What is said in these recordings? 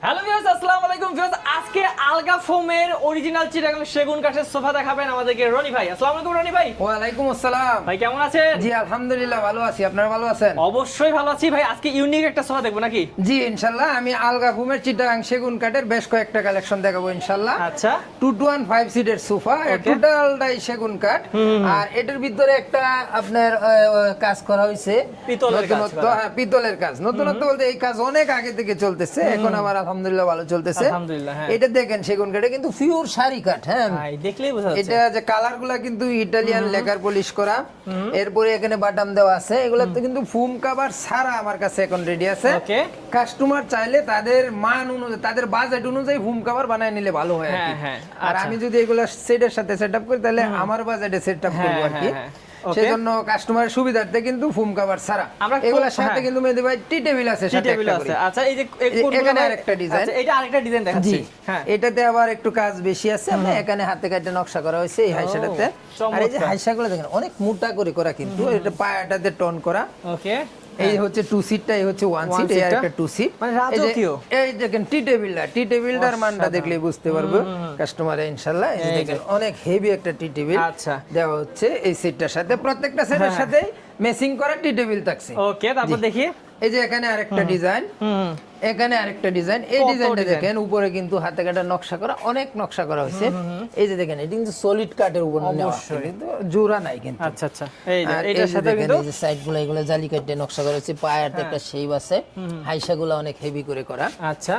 Hello viewers, আসসালামু আলাইকুম viewers. আজকে আলগা ফোমের অরিজিনাল চিটাগাং সেগুন কাঠের সোফা দেখাবেন আমাদেরকে রনি ভাই। আসসালামু আলাইকুম রনি ভাই। ওয়ালাইকুম আসসালাম। ভাই কেমন আছেন? জি আলহামদুলিল্লাহ ভালো আছি, আপনারা ভালো আছেন? অবশ্যই ভালো আছি ভাই। আজকে ইউনিক একটা সোফা দেখবো নাকি? জি ইনশাআল্লাহ আমি আলগা ফুমের চিটাগাং সেগুন কাঠের বেশ কয়েকটা কালেকশন দেখাবো ইনশাআল্লাহ। আচ্ছা, 215 সিটের সোফা, টোটালটাই সেগুন কাঠ। আর এটার ভিতরে একটা আপনার কাজ করা হয়েছে পিতলের কাজ নতুনত্ব, করা। হ্যাঁ পিতলের কাজ। নতুনত্ব বলতে এই কাজ অনেক আগে থেকে চলতেছে, এখন আমার আলহামদুলিল্লাহ ভালো চলতেছে। আলহামদুলিল্লাহ, হ্যাঁ। এটা দেখেন সেগুন কাঠে কিন্তু পিওর শাড়ি কাঠ, হ্যাঁ ভাই দেখলেই বোঝা যাচ্ছে। এটা যে কালার গুলা কিন্তু ইটালিয়ান লেকার পলিশ করা, এরপরে এখানে বাটাম দেওয়া আছে। এগুলা তো কিন্তু ফুম কভার ছাড়া আমার কাছে এখন রেডি আছে। ওকে। কাস্টমার চাইলে তাদের মান অনুযায়ী, তাদের বাজেট অনুযায়ী ফুম কভার বানায় নিলে ভালো হয় আর কি। হ্যাঁ, হ্যাঁ, আর আচ্ছা। আমি যদি এগুলা সেটের সাথে সেটআপ করি তাহলে আমার বাজেটে সেটআপ করব আর কি। হ্যাঁ, ওকে। সেজন্য কাস্টমারের সুবিধার্থে কিন্তু ফুম কভার ছাড়া। আমরা এগুলার সাথে হ্যাঁ। কিন্তু মেহেদি ভাই টি টেবিল আছে সাথে টেবিল একটা আছে। করে। আচ্ছা, এই যে এখানে আরেকটা ডিজাইন। আচ্ছা, এটা আরেকটা ডিজাইন দেখাচ্ছি। জি হ্যাঁ। এটাতে আবার একটু কাজ বেশি আছে। আমরা এখানে হাতে কাটে নকশা করা হয়েছে এই হাইসাটাতে। আর এই যে চমৎকার। হাইসাগুলো দেখেন অনেক মোটা করে করা, কিন্তু এটা পায়াটাতে টন করা। ওকে। এই হচ্ছে 2 সিটটা, এই হচ্ছে 1 সিট, One এই seat টা? একটা 2 সিট। মানে রাজকীয়। এই দেখেন টি টেবিলটার মানটা দেখলেই বুঝতে পারবে কাস্টমারে ইনশাআল্লাহ। এই যে এই যে। দেখেন অনেক হেভি একটা টি টেবিল আচ্ছা। দেওয়া হচ্ছে এই সিটটার সাথে। প্রত্যেকটা সেটের সাথে ম্যাচিং করা টি টেবিল থাকছে। ওকে, তারপর জি। দেখি। এই যে এখানে আরেকটা ডিজাইন, এখানে আরেকটা ডিজাইন। এই কত ডিজাইনটা ডিজাইন? দেখেন উপরে কিন্তু হাতে কাটা নকশা করা, অনেক নকশা করা হয়েছে। এই যে দেখেন এটা কিন্তু সলিড কাঠের উপর নেওয়া, অবশ্যই। কিন্তু জোড়া নাই কিন্তু। আচ্ছা আচ্ছা, এই যে আর এই এটার যে সাথে দেখেন কিন্তু এই যে সাইডগুলো এগুলো জালি কাটে নকশা করা হয়েছে, পায়াতে একটা শেপ আছে, হাইসাগুলো অনেক হেভি করে করা। আচ্ছা,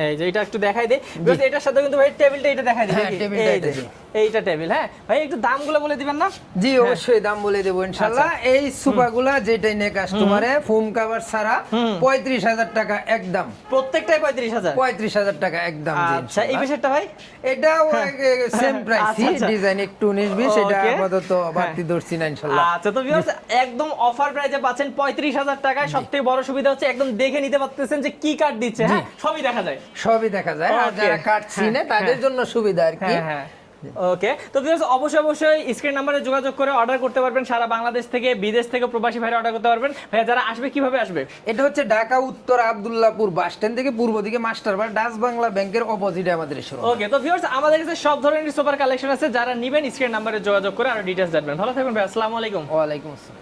এই যে এটা একটু দেখাই দে। বিকজ এটার সাথে কিন্তু ভাই টেবিলটা এটা দেখাই দিই। হ্যাঁ, টেবিলটা এটা দিই। এইটা টেবিল, হ্যাঁ ভাই একটু দামগুলো বলে দিবেন না? জি অবশ্যই দাম বলে দেবো ইনশাআল্লাহ। এই সোফাগুলা যেটাই নে কাস্টমারে ফুম কভার ছাড়া 35,000 টাকা একদম। প্রত্যেকটাই 35,000। 35,000 টাকা একদম। জি আচ্ছা, এই ইনশাআল্লাহ। বিষয়টা ভাই এটাও সেম প্রাইসই, আচ্ছা। ডিজাইন একটু 19-20, এটা Okay. আপাতত বাড়তি ধরছি না ইনশাআল্লাহ। আচ্ছা, তো ভিউয়ার্স একদম অফার প্রাইসে পাচ্ছেন 35,000 টাকায়। সবথেকে বড় সুবিধা হচ্ছে একদম দেখে নিতে পারতেছেন যে কি কার্ড দিচ্ছে, হ্যাঁ সবই দেখা যায়। সবই দেখা যায়। আর Okay. যারা কাট চিনে তাদের জন্য সুবিধা আর কি। হ্যাঁ হ্যাঁ, ওকে। তো ভিউয়ার্স অবশ্যই স্ক্রিন নাম্বারে যোগাযোগ করে অর্ডার করতে পারবেন। সারা বাংলাদেশ থেকে, বিদেশ থেকে প্রবাসী ভাইরা অর্ডার করতে পারবেন। ভাইয়া যারা আসবে কিভাবে আসবে? এটা হচ্ছে ঢাকা উত্তর আব্দুল্লাহপুর বাস স্ট্যান্ড থেকে পূর্ব দিকে মাস্টারবাড়ি ডাচ বাংলা ব্যাংকের অপোজিটে আমাদের শোরুম। ওকে, তো ভিউয়ার্স আমাদের কাছে সব ধরনের সুপার কালেকশন আছে। যারা নিবেন স্ক্রিন নাম্বারে যোগাযোগ করে আরো ডিটেইলস জানবেন। ভালো থাকবেন ভাই, আসসালামু আলাইকুম। ওয়ালাইকুম আসসালাম।